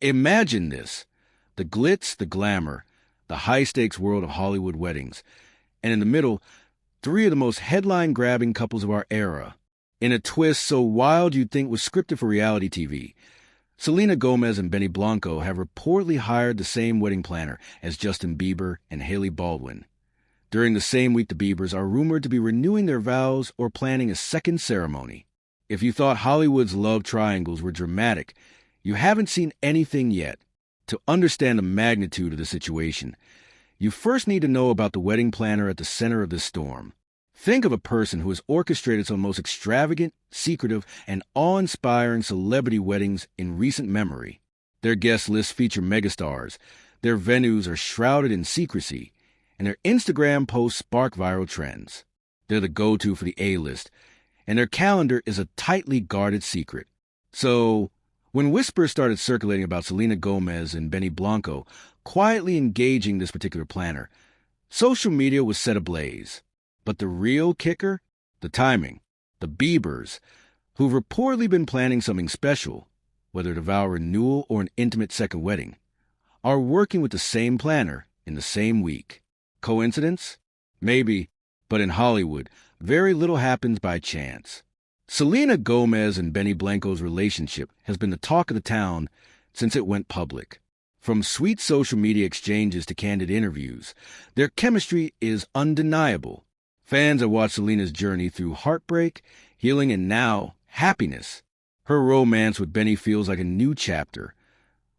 Imagine this: the glitz, the glamour, the high-stakes world of Hollywood weddings, and in the middle, three of the most headline-grabbing couples of our era. In a twist so wild you'd think was scripted for reality TV, Selena Gomez and Blanco have reportedly hired the same wedding planner as Justin Bieber and Hailey Baldwin. During the same week, the Biebers are rumored to be renewing their vows or planning a second ceremony. If you thought Hollywood's love triangles were dramatic, you haven't seen anything yet. To understand the magnitude of the situation, you first need to know about the wedding planner at the center of this storm. Think of a person who has orchestrated some of the most extravagant, secretive, and awe-inspiring celebrity weddings in recent memory. Their guest lists feature megastars, their venues are shrouded in secrecy, and their Instagram posts spark viral trends. They're the go-to for the A-list, and their calendar is a tightly guarded secret. So, when whispers started circulating about Selena Gomez and Blanco quietly engaging this particular planner, social media was set ablaze. But the real kicker? The timing. The Biebers, who've reportedly been planning something special, whether to vow renewal or an intimate second wedding, are working with the same planner in the same week. Coincidence? Maybe, but in Hollywood, very little happens by chance. Selena Gomez and Blanco's relationship has been the talk of the town since it went public. From sweet social media exchanges to candid interviews, their chemistry is undeniable. Fans have watched Selena's journey through heartbreak, healing, and now happiness. Her romance with Benny feels like a new chapter,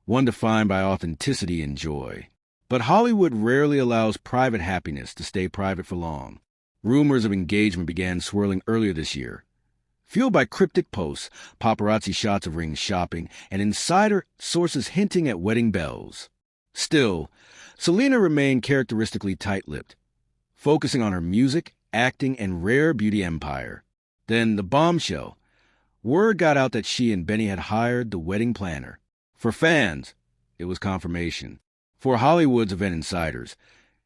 one defined by authenticity and joy. But Hollywood rarely allows private happiness to stay private for long. Rumors of engagement began swirling earlier this year, fueled by cryptic posts, paparazzi shots of rings shopping, and insider sources hinting at wedding bells. Still, Selena remained characteristically tight-lipped, focusing on her music, acting, and rare beauty empire. Then the bombshell. Word got out that she and Benny had hired the wedding planner. For fans, it was confirmation. For Hollywood's event insiders,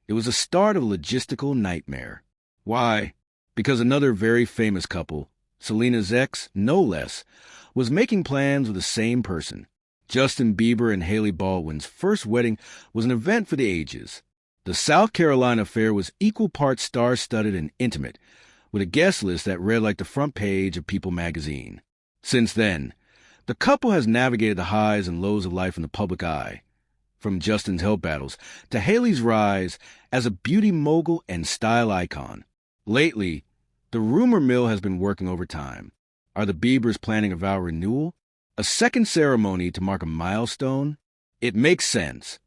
it was the start of a logistical nightmare. Why? Because another very famous couple, Selena's ex, no less, was making plans with the same person. Justin Bieber and Hailey Baldwin's first wedding was an event for the ages. The South Carolina affair was equal parts star-studded and intimate, with a guest list that read like the front page of People magazine. Since then, the couple has navigated the highs and lows of life in the public eye, from Justin's health battles to Hailey's rise as a beauty mogul and style icon. Lately, the rumor mill has been working overtime. Are the Biebers planning a vow renewal? A second ceremony to mark a milestone? It makes sense.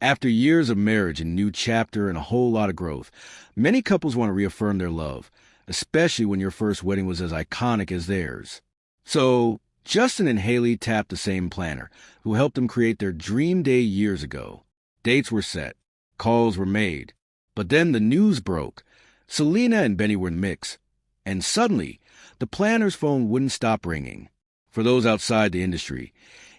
After years of marriage, a new chapter, and a whole lot of growth, many couples want to reaffirm their love, especially when your first wedding was as iconic as theirs. So, Justin and Hailey tapped the same planner, who helped them create their dream day years ago. Dates were set. Calls were made. But then the news broke. Selena and Benny were in the mix. And suddenly, the planner's phone wouldn't stop ringing. For those outside the industry,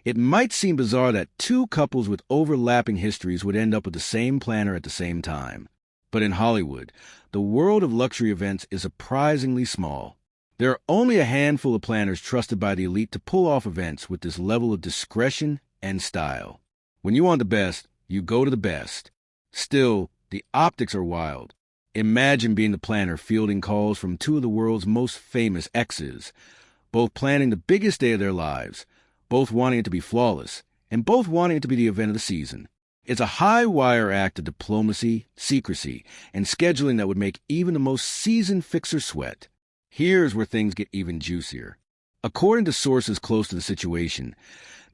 it might seem bizarre that two couples with overlapping histories would end up with the same planner at the same time. But in Hollywood, the world of luxury events is surprisingly small. There are only a handful of planners trusted by the elite to pull off events with this level of discretion and style. When you want the best, you go to the best. Still, the optics are wild. Imagine being the planner fielding calls from two of the world's most famous exes, both planning the biggest day of their lives, both wanting it to be flawless, and both wanting it to be the event of the season. It's a high-wire act of diplomacy, secrecy, and scheduling that would make even the most seasoned fixer sweat. Here's where things get even juicier. According to sources close to the situation,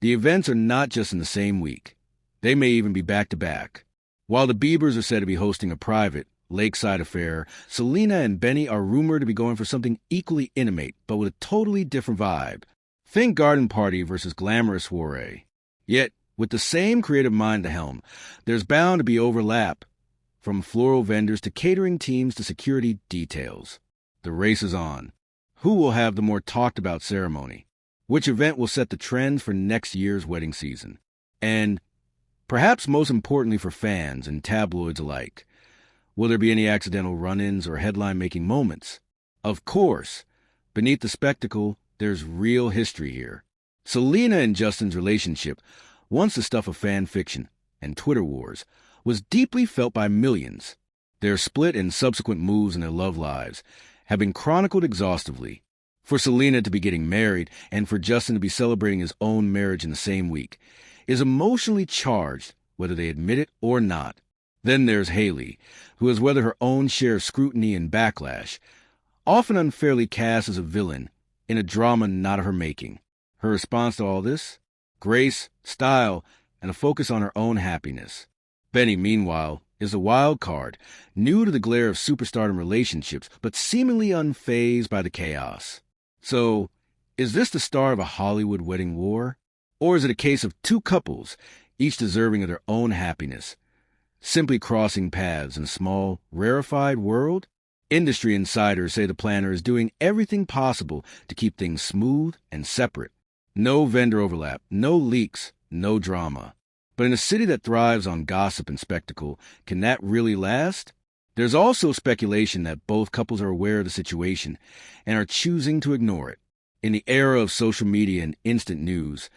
the events are not just in the same week. They may even be back-to-back. While the Biebers are said to be hosting a private, lakeside affair, Selena and Benny are rumored to be going for something equally intimate, but with a totally different vibe. Think garden party versus glamorous soiree. Yet, with the same creative mind at the helm, there's bound to be overlap, from floral vendors to catering teams to security details. The race is on. Who will have the more talked-about ceremony? Which event will set the trends for next year's wedding season? And, perhaps most importantly for fans and tabloids alike, will there be any accidental run-ins or headline-making moments? Of course. Beneath the spectacle, there's real history here. Selena and Justin's relationship, once the stuff of fan fiction and Twitter wars, was deeply felt by millions. Their split and subsequent moves in their love lives have been chronicled exhaustively. For Selena to be getting married and for Justin to be celebrating his own marriage in the same week is emotionally charged, whether they admit it or not. Then there's Hailey, who has weathered her own share of scrutiny and backlash, often unfairly cast as a villain in a drama not of her making. Her response to all this? Grace, style, and a focus on her own happiness. Benny, meanwhile, is a wild card, new to the glare of superstardom relationships, but seemingly unfazed by the chaos. So, is this the start of a Hollywood wedding war? Or is it a case of two couples, each deserving of their own happiness, simply crossing paths in a small, rarefied world? Industry insiders say the planner is doing everything possible to keep things smooth and separate. No vendor overlap, no leaks, no drama. But in a city that thrives on gossip and spectacle, can that really last? There's also speculation that both couples are aware of the situation and are choosing to ignore it. In the era of social media and instant news,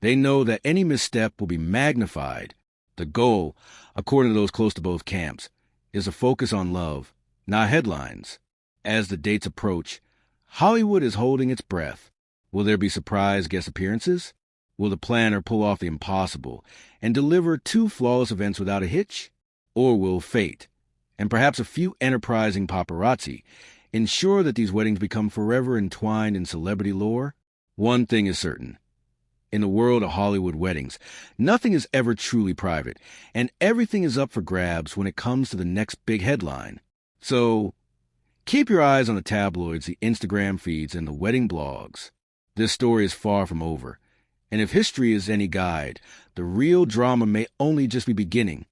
they know that any misstep will be magnified. The goal, according to those close to both camps, is a focus on love, not headlines. As the dates approach, Hollywood is holding its breath. Will there be surprise guest appearances? Will the planner pull off the impossible and deliver two flawless events without a hitch? Or will fate, and perhaps a few enterprising paparazzi, ensure that these weddings become forever entwined in celebrity lore? One thing is certain. In the world of Hollywood weddings, nothing is ever truly private, and everything is up for grabs when it comes to the next big headline. So, keep your eyes on the tabloids, the Instagram feeds, and the wedding blogs. This story is far from over. And if history is any guide, the real drama may only just be beginning.